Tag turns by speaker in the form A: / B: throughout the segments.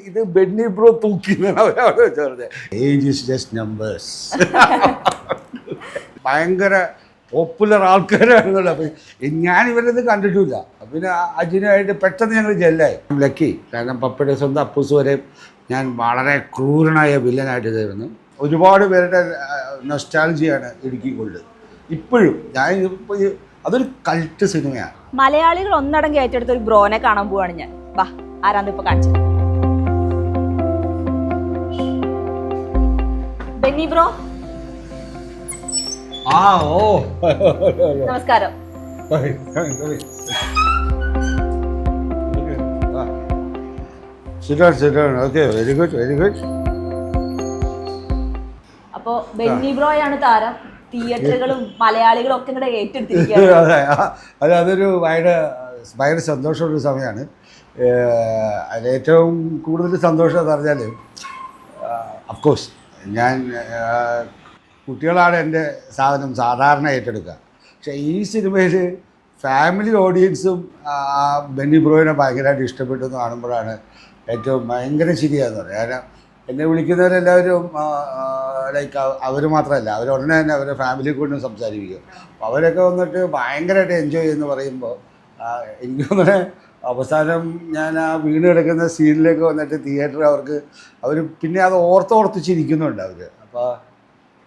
A: ഇത് ബെന്നി ബ്രോ തൂക്കി അവരവിടെ വെച്ചത്. Age is just numbers. ഭയങ്കര പോപ്പുലർ ആൾക്കാരാണല്ലോ. അപ്പം ഞാൻ ഇവരത് കണ്ടിട്ടില്ല. പിന്നെ അജിനുമായിട്ട് പെട്ടെന്ന് ഞങ്ങൾ ജെല്ലായി. ലക്കി, കാരണം പപ്പയുടെ സ്വന്തം അപ്പൂസ് വരെ ഞാൻ വളരെ ക്രൂരനായ വില്ലനായിട്ട് തീർന്നു. ഒരുപാട് പേരുടെ നൊസ്റ്റാൾജിയാണ് ഇടുക്കി ഗോൾഡ് ഇപ്പോഴും. ഞാൻ അതൊരു കൾട്ട് സിനിമയാണ്.
B: മലയാളികൾ ഒന്നടങ്കം ഏറ്റെടുത്ത ഒരു ബ്രോനെ കാണാൻ പോവാണ് ഞാൻ. വാ, ആരാന്ന് ഇപ്പൊ കാണിച്ചത്? ബെന്നി ബ്രോ.
A: ഓ
B: നമസ്കാരം.
A: Very good, very good.
B: അപ്പോ ബെന്നി ബ്രോയാണ് താരം. തിയേറ്ററുകളും മലയാളികളും ഒക്കെ ഇങ്ങടെ ഏറ്റെടുത്തിരിക്കുകയാണ്.
A: അതൊരു ഭയങ്കര സന്തോഷമുള്ള സമയമാണ്. അതിലേറ്റവും കൂടുതൽ സന്തോഷം എന്ന് പറഞ്ഞാൽ അഫ്കോഴ്സ് ഞാൻ കുട്ടികളാണ് എൻ്റെ സാധനം സാധാരണ ഏറ്റെടുക്കുക. പക്ഷേ ഈ സിനിമയിൽ ഫാമിലി ഓഡിയൻസും ബെന്നി ബ്രോയിനെ ഭയങ്കരമായിട്ട് ഇഷ്ടപ്പെട്ടു എന്ന് കാണുമ്പോഴാണ് ഏറ്റവും ഭയങ്കര ശരിയാന്ന് പറയുക. കാരണം എന്നെ വിളിക്കുന്നവരെല്ലാവരും ലൈക്ക് അവർ മാത്രമല്ല, അവർ ഉടനെ തന്നെ അവരുടെ ഫാമിലി കൊണ്ടും സംസാരിപ്പിക്കും. അപ്പോൾ അവരൊക്കെ വന്നിട്ട് ഭയങ്കരമായിട്ട് എൻജോയ് ചെയ്യുമെന്ന് പറയുമ്പോൾ എനിക്ക് തോന്നുന്നത് അവസാനം ഞാൻ ആ വീണ് കിടക്കുന്ന സീനിലേക്ക് വന്നിട്ട് തിയേറ്റർ അവർ പിന്നെ അത് ഓർത്ത് ചിരിക്കുന്നുണ്ട് അവർ. അപ്പോൾ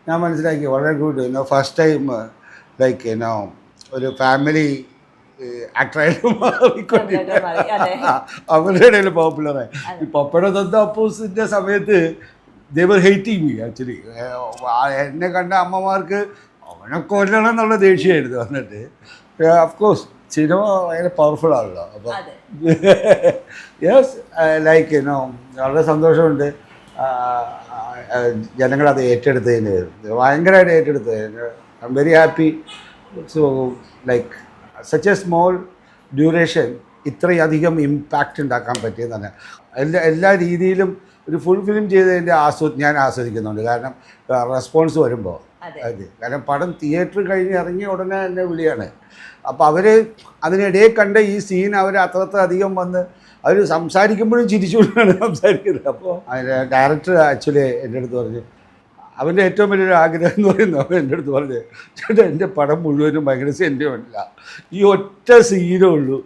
A: ഞാൻ മനസ്സിലാക്കി വളരെ ഗുഡ്. ഫസ്റ്റ് ടൈം ലൈക്ക് ഒരു ഫാമിലി ആക്ടറായിട്ട് മാറിക്കൊണ്ടിരിക്കുക. അവരുടെ ഇടയിൽ പോപ്പുലറായി. ഈ പപ്പയുടെ സ്വന്തം അപ്പൂസിൻ്റെ സമയത്ത് ദേ വർ ഹേറ്റിങ് മീ ആക്ച്വലി. എന്നെ കണ്ട അമ്മമാർക്ക് അവനെ കൊല്ലണം എന്നുള്ള ദേഷ്യമായിരുന്നു വന്നിട്ട്. അഫ്കോഴ്സ് സിനിമ ഭയങ്കര പവർഫുൾ ആണല്ലോ. അപ്പോൾ യെസ് ലൈക്ക് വളരെ സന്തോഷമുണ്ട് ജനങ്ങളത് ഏറ്റെടുത്തതിന്. ഭയങ്കരമായിട്ട് ഏറ്റെടുത്തത്. I am very happy. So like such A small duration ഇത്രയധികം ഇമ്പാക്റ്റ് ഉണ്ടാക്കാൻ പറ്റിയെന്ന് പറഞ്ഞാൽ എല്ലാ രീതിയിലും ഒരു ഫുൾ ഫിലിം ചെയ്തതിൻ്റെ ഞാൻ ആസ്വദിക്കുന്നുണ്ട്. കാരണം റെസ്പോൺസ് വരുമ്പോൾ കാരണം പടം തിയേറ്റർ കഴിഞ്ഞ് ഇറങ്ങിയ ഉടനെ എന്നെ വിളിയാണ്. അപ്പോൾ അവർ അതിനിടയിൽ കണ്ട ഈ സീൻ അവർ അത്രയധികം വന്ന് അവർ സംസാരിക്കുമ്പോഴും ചിരിച്ചുകൊണ്ടാണ് സംസാരിക്കുന്നത്. അപ്പോൾ അതിൻ്റെ ഡയറക്ടർ ആക്ച്വലി എൻ്റെ അടുത്ത് പറഞ്ഞു, അവൻ്റെ ഏറ്റവും വലിയൊരു ആഗ്രഹം എന്ന് പറയുന്നത്, അവൻ എൻ്റെ അടുത്ത് പറഞ്ഞു, ചേട്ടാ എൻ്റെ പടം മുഴുവനും ഭയങ്കര സെൻറ്റിമെൻ്റില്ല, ഈ ഒറ്റ സീനേ ഉള്ളൂ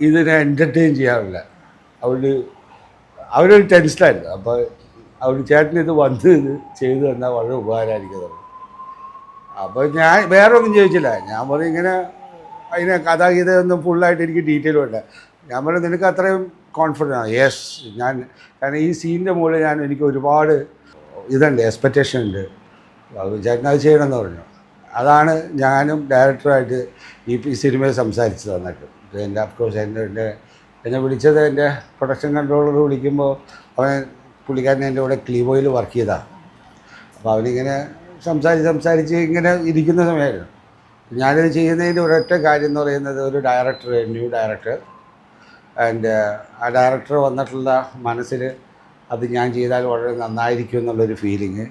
A: ഇതിനെ എൻ്റർടൈൻ ചെയ്യാറില്ല. അവരൊരു ടെൻഷനായിരുന്നു. അപ്പോൾ അവർ ചേട്ടൻ ഇത് വന്ന് ഇത് ചെയ്തു തന്നാൽ വളരെ ഉപകാരമായിരിക്കും. അപ്പോൾ ഞാൻ വേറെ ഒന്നും ചോദിച്ചില്ല. ഞാൻ പറഞ്ഞു ഇങ്ങനെ അതിനെ കഥാഗീതമൊന്നും ഫുള്ളായിട്ട് എനിക്ക് ഡീറ്റെയിൽ വേണ്ട. ഞാൻ പറഞ്ഞു നിനക്ക് അത്രയും കോൺഫിഡൻ്റ് ആണ്. യെസ്, കാരണം ഈ സീനിൻ്റെ മുകളിൽ എനിക്ക് ഒരുപാട് ഇതുണ്ട്, എക്സ്പെക്റ്റേഷൻ ഉണ്ട്. ചേട്ടൻ അത് ചെയ്യണമെന്ന് പറഞ്ഞു. അതാണ് ഞാനും ഡയറക്ടറായിട്ട് ഈ സിനിമയെ സംസാരിച്ചത്. വന്നിട്ട് എൻ്റെ അഫ്കോഴ്സ് എന്നെ വിളിച്ചത് എൻ്റെ പ്രൊഡക്ഷൻ കൺട്രോളർ വിളിക്കുമ്പോൾ പുള്ളിക്കാരൻ എൻ്റെ കൂടെ ക്ലീവോയിൽ വർക്ക് ചെയ്തതാണ്. അപ്പോൾ അവനിങ്ങനെ സംസാരിച്ച് ഇങ്ങനെ ഇരിക്കുന്ന സമയമായിരുന്നു. ഞാനിത് ചെയ്യുന്നതിൻ്റെ ഒരൊറ്റ കാര്യം എന്ന് പറയുന്നത് ഒരു ഡയറക്ടർ, ന്യൂ ഡയറക്ടർ, ആൻഡ് ആ ഡയറക്ടർ വന്നിട്ടുള്ള മനസ്സിൽ അത് ഞാൻ ചെയ്താൽ വളരെ നന്നായിരിക്കും എന്നുള്ളൊരു ഫീലിങ്.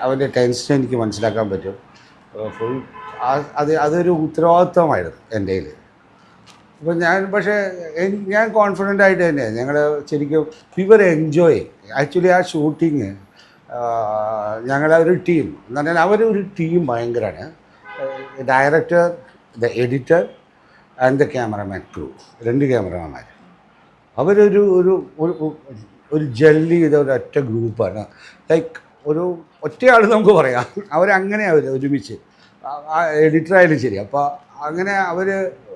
A: അവൻ്റെ ടെൻഷൻ എനിക്ക് മനസ്സിലാക്കാൻ പറ്റും. ഫുൾ അതൊരു ഉത്തരവാദിത്വമായിരുന്നു എൻ്റെ കയ്യിൽ. അപ്പോൾ ഞാൻ കോൺഫിഡൻ്റ് ആയിട്ട് തന്നെയാണ് ഞങ്ങൾ ശരിക്കും വിവർ എൻജോയ്. ആക്ച്വലി ആ ഷൂട്ടിങ് ഞങ്ങളൊരു ടീം എന്ന് പറഞ്ഞാൽ അവരൊരു ടീം ഭയങ്കരമാണ്. Director, the editor and the cameraman crew, 2 ക്യാമറമാന്മാർ. അവരൊരു ഒരു ജെല്ലി ചെയ്ത ഒരൊറ്റ ഗ്രൂപ്പാണ്. ലൈക്ക് ഒറ്റയാൾ നമുക്ക് പറയാം. അവരങ്ങനെ ഒരുമിച്ച് എഡിറ്ററായാലും ശരി. അപ്പോൾ അങ്ങനെ അവർ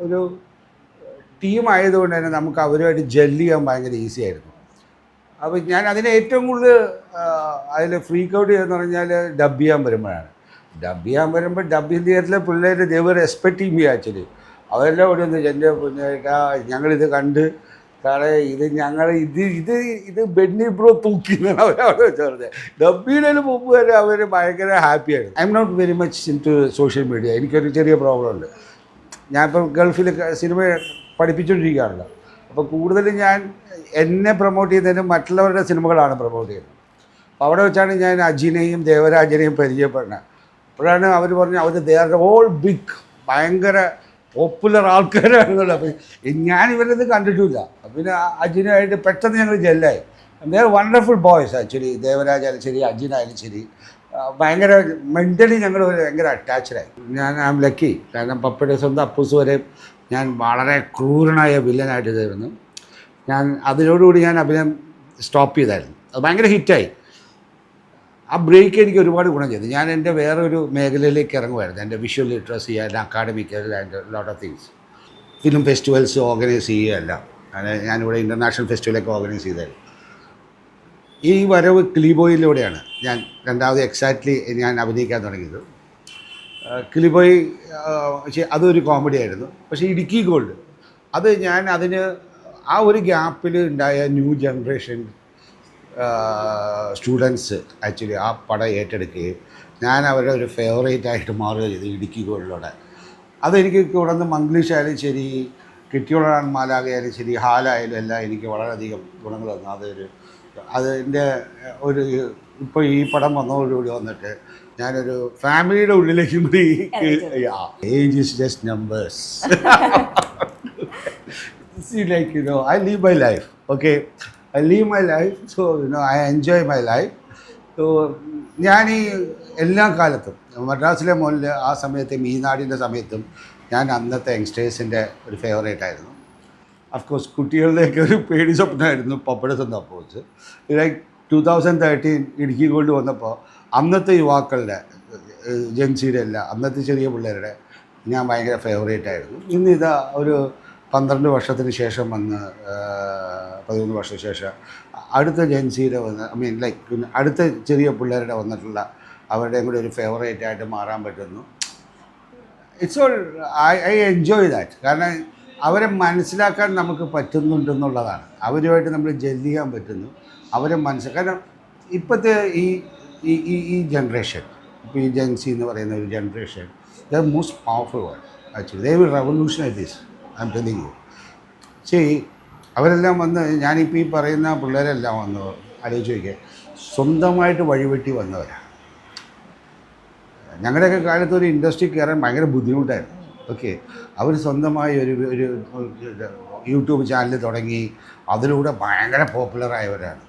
A: ഒരു ടീം ആയതുകൊണ്ട് തന്നെ നമുക്ക് അവരുമായിട്ട് ജെല്ല് ചെയ്യാൻ ഭയങ്കര ഈസി ആയിരുന്നു. അപ്പോൾ ഞാൻ അതിനെ ഏറ്റവും കൂടുതൽ അതിൽ ഫ്രീക്ക് ഔട്ട് ചെയ്തെന്ന് പറഞ്ഞാൽ ഡബ് ചെയ്യാൻ വരുമ്പോൾ ഡബ്ബിങ് തിയേറ്ററിലെ പിള്ളേർ ദേവർ എക്സ്പെക്റ്റിംഗ് മീ ആക്ച്വലി. അവരെല്ലാം ഇവിടെ ഒന്ന് എൻ്റെ ഞങ്ങളിത് കണ്ട് കാരണം ഇത് ബെന്നി ബ്രോ തൂക്കി അവരവിടെ വെച്ചത്. ഡബ്ബിയുടെ മുമ്പ് വരെ അവർ ഭയങ്കര ഹാപ്പിയായിരുന്നു. I'm not very much into social media. എനിക്കൊരു ചെറിയ പ്രോബ്ലം ഉണ്ട്. ഞാനിപ്പം ഗൾഫിൽ സിനിമ പഠിപ്പിച്ചുകൊണ്ടിരിക്കുകയാണല്ലോ. അപ്പോൾ കൂടുതലും ഞാൻ എന്നെ പ്രൊമോട്ട് ചെയ്യുന്നതിന് മറ്റുള്ളവരുടെ സിനിമകളാണ് പ്രൊമോട്ട് ചെയ്യുന്നത്. അപ്പോൾ അവിടെ വെച്ചാണ് ഞാൻ അജിനെയും ദേവരാജനെയും പരിചയപ്പെടുന്നത്. അപ്പോഴാണ് അവർ പറഞ്ഞു ദേ ആർ ഓൾ ബിഗ്, ഭയങ്കര പോപ്പുലർ ആൾക്കാരാണെന്നുള്ള. അപ്പം ഞാൻ ഇവരത് കണ്ടിട്ടില്ല. പിന്നെ അജിനായിട്ട് പെട്ടെന്ന് ഞങ്ങൾ ജെല്ലായി. ദേ വണ്ടർഫുൾ ബോയ്സ് ആക്ച്വലി. ദേവരാജായാലും ശരി, അജിനായാലും ശരി, ഭയങ്കര മെൻ്റലി ഞങ്ങൾ ഭയങ്കര അറ്റാച്ച്ഡായി. ഞാൻ ആം ലക്കി. കാരണം പപ്പയുടെ സ്വന്തം അപ്പൂസ് വരെ ഞാൻ വളരെ ക്രൂരനായ വില്ലനായിട്ട് തീർന്നു. ഞാൻ അതിനോടുകൂടി ഞാൻ അഭിനയം സ്റ്റോപ്പ് ചെയ്തായിരുന്നു. അത് ഭയങ്കര ഹിറ്റായി. ആ ബ്രേക്ക് എനിക്ക് ഒരുപാട് ഗുണം ചെയ്തു. ഞാൻ എൻ്റെ വേറൊരു മേഖലയിലേക്ക് ഇറങ്ങുമായിരുന്നു. എൻ്റെ visual literacy and academical and lot of things. Film festivals organise ചെയ്യുകയല്ല. ഞാനിവിടെ ഇൻ്റർനാഷണൽ ഫെസ്റ്റിവലൊക്കെ ഓർഗനൈസ് ചെയ്തായിരുന്നു. ഈ വരവ് കിളിബോയിലൂടെയാണ് ഞാൻ രണ്ടാമത് എക്സാക്ട്ലി ഞാൻ അഭിനയിക്കാൻ തുടങ്ങിയത്. കിളിബോയ് അതൊരു കോമഡി ആയിരുന്നു. പക്ഷേ ഇടുക്കി ഗോൾഡ് അത് ഞാൻ അതിന് ആ ഒരു ഗ്യാപ്പിൽ ഉണ്ടായ ന്യൂ ജനറേഷൻ സ്റ്റുഡൻസ് ആക്ച്വലി ആ പടം ഏറ്റെടുക്കുകയും ഞാൻ അവരുടെ ഒരു ഫേവറേറ്റ് ആയിട്ട് മാറുകയും ചെയ്തു ഇടുക്കി ഗോൾഡിലൂടെ. അതെനിക്ക് തുടർന്ന് മംഗ്ലീഷ് ആയാലും ശരി, കിട്ടിയോളാൻ മാലാകയാലും ശരി, ഹാലായാലും എല്ലാം എനിക്ക് വളരെയധികം ഗുണങ്ങൾ തന്നു. അതിൻ്റെ ഒരു ഇപ്പോൾ ഈ പടം വന്നതോടുകൂടി വന്നിട്ട് ഞാനൊരു ഫാമിലിയുടെ ഉള്ളിലേക്ക് കൂടി age is just numbers. See, like, I live my life, okay? I live my life, so, I enjoy my life. So, ഞാൻ ഈ എല്ലാ കാലത്തും മദ്രാസിലെ മുതൽ ആ സമയത്തും ഈ നാടിൻ്റെ സമയത്തും ഞാൻ അന്നത്തെ യങ്സ്റ്റേഴ്സിൻ്റെ ഒരു ഫേവറേറ്റ് ആയിരുന്നു. അഫ്കോഴ്സ് കുട്ടികളുടെയൊക്കെ ഒരു പേടി സ്വപ്നമായിരുന്നു പപ്പയുടെ സ്വന്തം അപ്പോസ്. ലൈക്ക് 2013 ഇടുക്കി ഗോൾഡ് വന്നപ്പോൾ അന്നത്തെ യുവാക്കളുടെ ജൻസിയുടെ എല്ലാം അന്നത്തെ ചെറിയ പിള്ളേരുടെ ഞാൻ ഭയങ്കര ഫേവറേറ്റ് ആയിരുന്നു. ഇന്നിതാ ഒരു 12 വർഷത്തിന് ശേഷം വന്ന് 13 വർഷത്തിന് ശേഷം അടുത്ത ജൻസിയുടെ വന്ന് ലൈക്ക് അടുത്ത ചെറിയ പിള്ളേരുടെ വന്നിട്ടുള്ള അവരുടെയും കൂടി ഒരു ഫേവറേറ്റ് ആയിട്ട് മാറാൻ പറ്റുന്നു. It's all I enjoy that. കാരണം അവരെ മനസ്സിലാക്കാൻ നമുക്ക് പറ്റുന്നുണ്ടെന്നുള്ളതാണ്. അവരുമായിട്ട് നമ്മൾ ജെല്ല് ചെയ്യാൻ പറ്റുന്നു, അവരെ കാരണം ഇപ്പോഴത്തെ ഈ ജനറേഷൻ, ഇപ്പോൾ ഈ ജെൻസി എന്ന് പറയുന്ന ഒരു generation, the most powerful one actually. They will revolutionise this. I M telling you. അവരെല്ലാം വന്ന് ഞാനിപ്പോൾ ഈ പറയുന്ന പിള്ളേരെല്ലാം വന്ന് ആലോചിച്ച് നോക്കിയാൽ സ്വന്തമായിട്ട് വഴിവെട്ടി വന്നവരാണ്. ഞങ്ങളുടെയൊക്കെ കാലത്ത് ഒരു ഇൻഡസ്ട്രി കയറാൻ ഭയങ്കര ബുദ്ധിമുട്ടായിരുന്നു. ഓക്കെ, അവർ സ്വന്തമായി ഒരു യൂട്യൂബ് ചാനൽ തുടങ്ങി അതിലൂടെ ഭയങ്കര പോപ്പുലറായവരാണ്.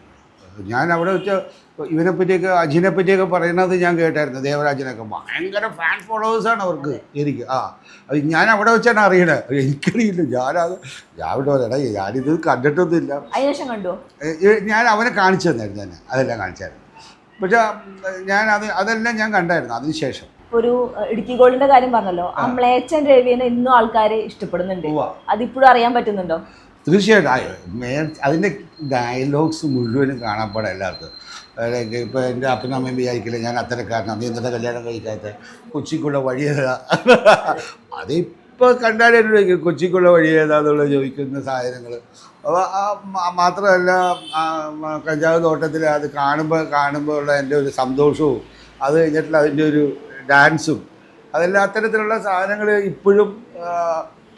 A: ഞാൻ അവിടെ വെച്ച് ഇവനെപ്പറ്റിയൊക്കെ അജിനെപ്പറ്റിയൊക്കെ പറയുന്നത് ഞാൻ കേട്ടായിരുന്നു. ദേവരാജനൊക്കെ ഭയങ്കര ഫാൻ ഫോളോവേഴ്സാണ് അവർക്ക്. എനിക്ക് അത് ഞാൻ അവിടെ വെച്ചാണ് അറിയണത്. എനിക്കറിയില്ല. ഞാൻ വിട്ടോലെടാ, ഞാനിത് കണ്ടിട്ടൊന്നുമില്ല. ഞാൻ അവനെ കാണിച്ചു തന്നായിരുന്നു. ഞാൻ അതെല്ലാം കാണിച്ചായിരുന്നു. പക്ഷേ അതെല്ലാം ഞാൻ കണ്ടായിരുന്നു അതിനുശേഷം.
B: ഒരു ഇടുക്കി ഗോൾഡിന്റെ കാര്യം പറഞ്ഞല്ലോ, ആ മ്ലേച്ഛൻ രവിനെ ഇന്നും ആൾക്കാർ ഇഷ്ടപ്പെടുന്നുണ്ട്. അതിപ്പോഴും അറിയാൻ പറ്റുന്നുണ്ടോ?
A: തീർച്ചയായിട്ടും. അതിൻ്റെ ഡയലോഗ്സ് മുഴുവനും കാണാപ്പാടെ എല്ലാവർക്കും. ലൈക്ക് ഇപ്പോൾ എൻ്റെ അപ്പനും അമ്മയും വിചാരിക്കില്ല ഞാൻ അത്തരക്കാരനാണ്, നീ ഇന്നത്തെ കല്യാണം കഴിക്കാത്ത, കൊച്ചിക്കുള്ള വഴി ഏതാ, അതിപ്പോൾ കണ്ടാലേ കൊച്ചിക്കുള്ള വഴി ഏതാന്നുള്ള ചോദിക്കുന്ന സാധനങ്ങൾ. മാത്രമല്ല കഞ്ചാവ് തോട്ടത്തിൽ അത് കാണുമ്പോൾ ഉള്ള എൻ്റെ ഒരു സന്തോഷവും അത് കഴിഞ്ഞിട്ടുള്ള അതിൻ്റെ ഒരു ഡാൻസും അതെല്ലാം അത്തരത്തിലുള്ള സാധനങ്ങൾ ഇപ്പോഴും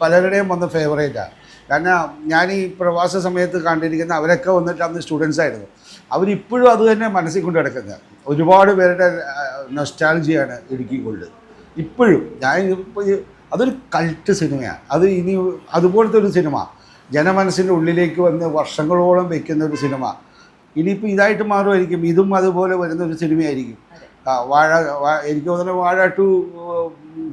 A: പലരുടെയും വന്ന ഫേവറേറ്റാണ്. കാരണം ഞാൻ ഈ പ്രവാസ സമയത്ത് കണ്ടിരിക്കുന്ന അവരൊക്കെ വന്നിട്ട് അന്ന് സ്റ്റുഡൻസ് ആയിരുന്നു. അവരിപ്പോഴും അത് തന്നെ മനസ്സിൽ കൊണ്ട് കിടക്കുന്നത്. ഒരുപാട് പേരുടെ നൊസ്റ്റാൾജിയാണ് ഇടുക്കി ഗോൾഡ് ഇപ്പോഴും. അതൊരു കൾട്ട് സിനിമയാണ്. അത് ഇനി അതുപോലത്തെ ഒരു സിനിമ ജനമനസ്സിൻ്റെ ഉള്ളിലേക്ക് വന്ന് വർഷങ്ങളോളം വയ്ക്കുന്ന ഒരു സിനിമ ഇനിയിപ്പോൾ ഇതായിട്ട് മാറുമായിരിക്കും. ഇതും അതുപോലെ വരുന്ന ഒരു സിനിമയായിരിക്കും. എനിക്ക് തോന്നുന്നു വാഴ 2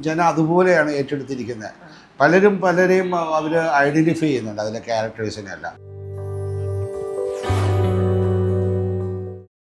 A: ജനം അതുപോലെയാണ് ഏറ്റെടുത്തിരിക്കുന്നത്. പലരെയും അവർ ഐഡൻറ്റിഫൈ ചെയ്യുന്നുണ്ട് അതിലെ ക്യാരക്ടേഴ്സിനെല്ലാം.